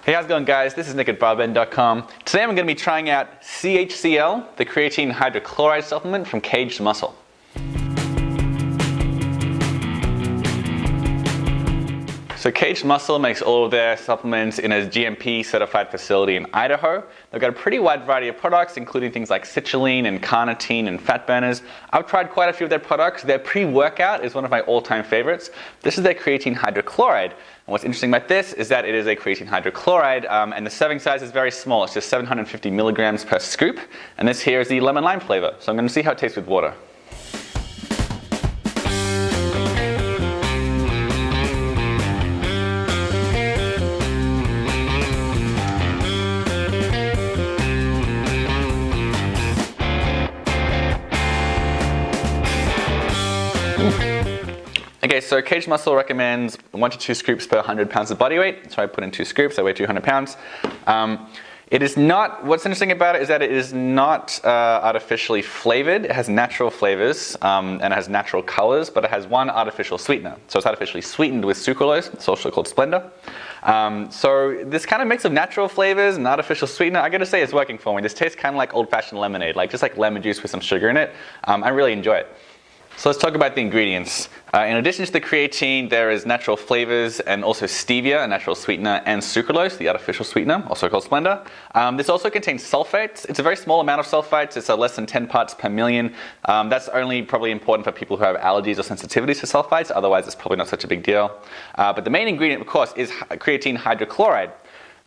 Hey, how's it going, guys? This is Nick at barben.com. Today I'm going to be trying out C-HCl, the creatine hydrochloride supplement from KAGED Muscle. So KAGED Muscle makes all of their supplements in a GMP certified facility in Idaho. They've got a pretty wide variety of products, including things like citrulline and carnitine and fat burners. I've tried quite a few of their products. Their pre-workout is one of my all-time favorites. This is their creatine hydrochloride. And what's interesting about this is that it is a creatine hydrochloride, and the serving size is very small. It's just 750 milligrams per scoop. And this here is the lemon lime flavor. So I'm going to see how it tastes with water. Okay, so KAGED Muscle recommends 1 to 2 scoops per 100 pounds of body weight. So I put in 2 scoops, I weigh 200 pounds. It is not, what's interesting about it is that it is not artificially flavored. It has natural flavors and it has natural colors, but it has one artificial sweetener. So it's artificially sweetened with sucralose. It's also called Splenda. So this kind of mix of natural flavors and artificial sweetener, I gotta say it's working for me. This tastes kind of like old-fashioned lemonade, just like lemon juice with some sugar in it. I really enjoy it. So let's talk about the ingredients. In addition to the creatine, there is natural flavors and also stevia, a natural sweetener, and sucralose, the artificial sweetener, also called Splenda. This also contains sulfates. It's a very small amount of sulfates. It's less than 10 parts per million. That's only probably important for people who have allergies or sensitivities to sulfates. Otherwise, it's probably not such a big deal. But the main ingredient, of course, is creatine hydrochloride.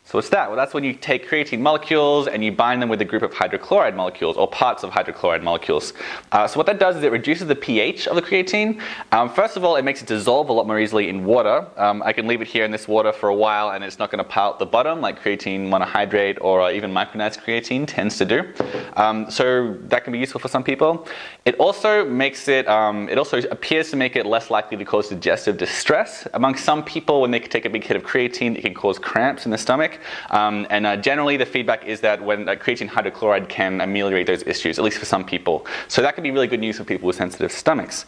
So what's that? Well, that's when you take creatine molecules and you bind them with a group of hydrochloride molecules or parts of hydrochloride molecules. So what that does is it reduces the pH of the creatine. First of all, it makes it dissolve a lot more easily in water. I can leave it here in this water for a while and it's not going to pile at the bottom like creatine monohydrate or even micronized creatine tends to do. So that can be useful for some people. It also makes it, it also appears to make it less likely to cause digestive distress. Among some people, when they take a big hit of creatine, it can cause cramps in the stomach. Generally the feedback is that when creatine hydrochloride can ameliorate those issues, at least for some people. So that can be really good news for people with sensitive stomachs.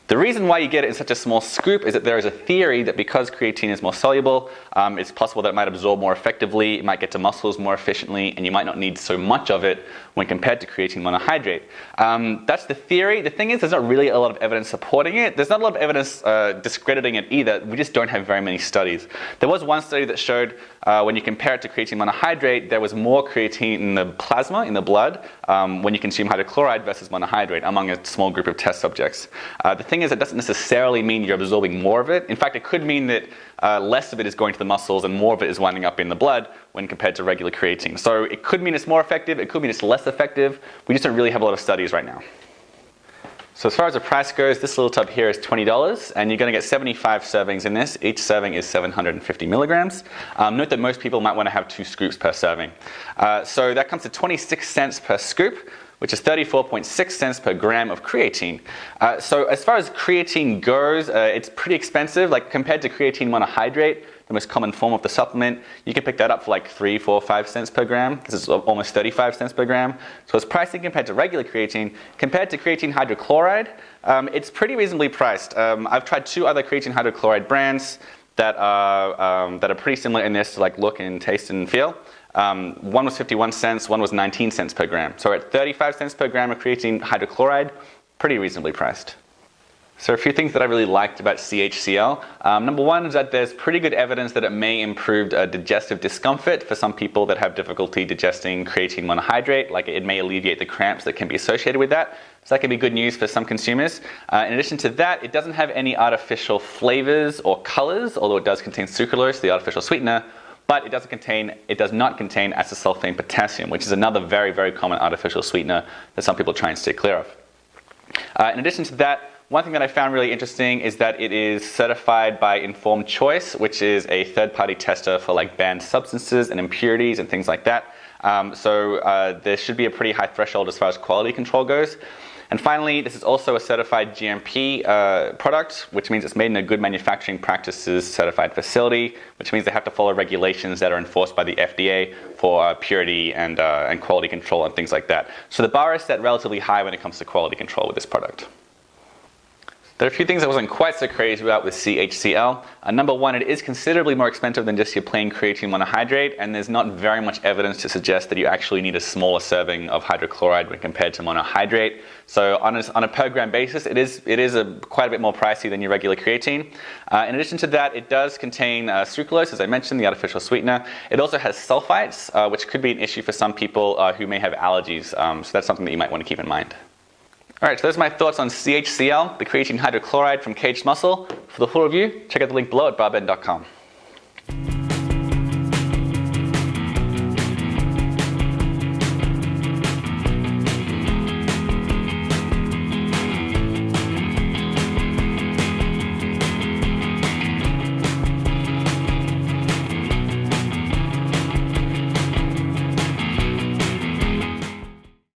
The reason why you get it in such a small scoop is that there is a theory that because creatine is more soluble, it's possible that it might absorb more effectively, it might get to muscles more efficiently, and you might not need so much of it when compared to creatine monohydrate. That's the theory. The thing is, there's not really a lot of evidence supporting it. There's not a lot of evidence discrediting it either. We just don't have very many studies. There was one study that showed when you compare it to creatine monohydrate, there was more creatine in the plasma, in the blood, when you consume hydrochloride versus monohydrate among a small group of test subjects. The thing is, it doesn't necessarily mean you're absorbing more of it. In fact, it could mean that less of it is going to the muscles and more of it is winding up in the blood when compared to regular creatine. So it could mean it's more effective, it could mean it's less effective. We just don't really have a lot of studies right now. So as far as the price goes, this little tub here is $20 and you're going to get 75 servings in this. Each serving is 750 milligrams. Note that most people might want to have 2 scoops per serving. So that comes to 26 cents per scoop, which is 34.6 cents per gram of creatine. So as far as creatine goes, it's pretty expensive. Like compared to creatine monohydrate, the most common form of the supplement, you can pick that up for like 3, 4, 5 cents per gram. This is almost 35 cents per gram. So it's pricing compared to regular creatine. Compared to creatine hydrochloride, it's pretty reasonably priced. I've tried 2 other creatine hydrochloride brands that are pretty similar in this look and taste and feel. One was 51 cents, one was 19 cents per gram. So at 35 cents per gram of creatine hydrochloride, pretty reasonably priced. So a few things that I really liked about C-HCl. Number one is that there's pretty good evidence that it may improve digestive discomfort for some people that have difficulty digesting creatine monohydrate. Like it may alleviate the cramps that can be associated with that. So that can be good news for some consumers. In addition to that, it doesn't have any artificial flavors or colors, although it does contain sucralose, the artificial sweetener. But it does not contain acesulfame potassium, which is another very, very common artificial sweetener that some people try and stay clear of. In addition to that, one thing that I found really interesting is that it is certified by Informed Choice, which is a third-party tester for banned substances and impurities and things like that. So there should be a pretty high threshold as far as quality control goes. And finally, this is also a certified GMP product, which means it's made in a good manufacturing practices certified facility, which means they have to follow regulations that are enforced by the FDA for purity and quality control and things like that. So the bar is set relatively high when it comes to quality control with this product. There are a few things I wasn't quite so crazy about with C-HCl. Number one, it is considerably more expensive than just your plain creatine monohydrate, and there's not very much evidence to suggest that you actually need a smaller serving of hydrochloride when compared to monohydrate. So on a per gram basis, it is quite a bit more pricey than your regular creatine. In addition to that, it does contain sucralose, as I mentioned, the artificial sweetener. It also has sulfites, which could be an issue for some people who may have allergies. So that's something that you might want to keep in mind. Alright, so those are my thoughts on C-HCl, the creatine hydrochloride from KAGED Muscle. For the full review, check out the link below at barbend.com.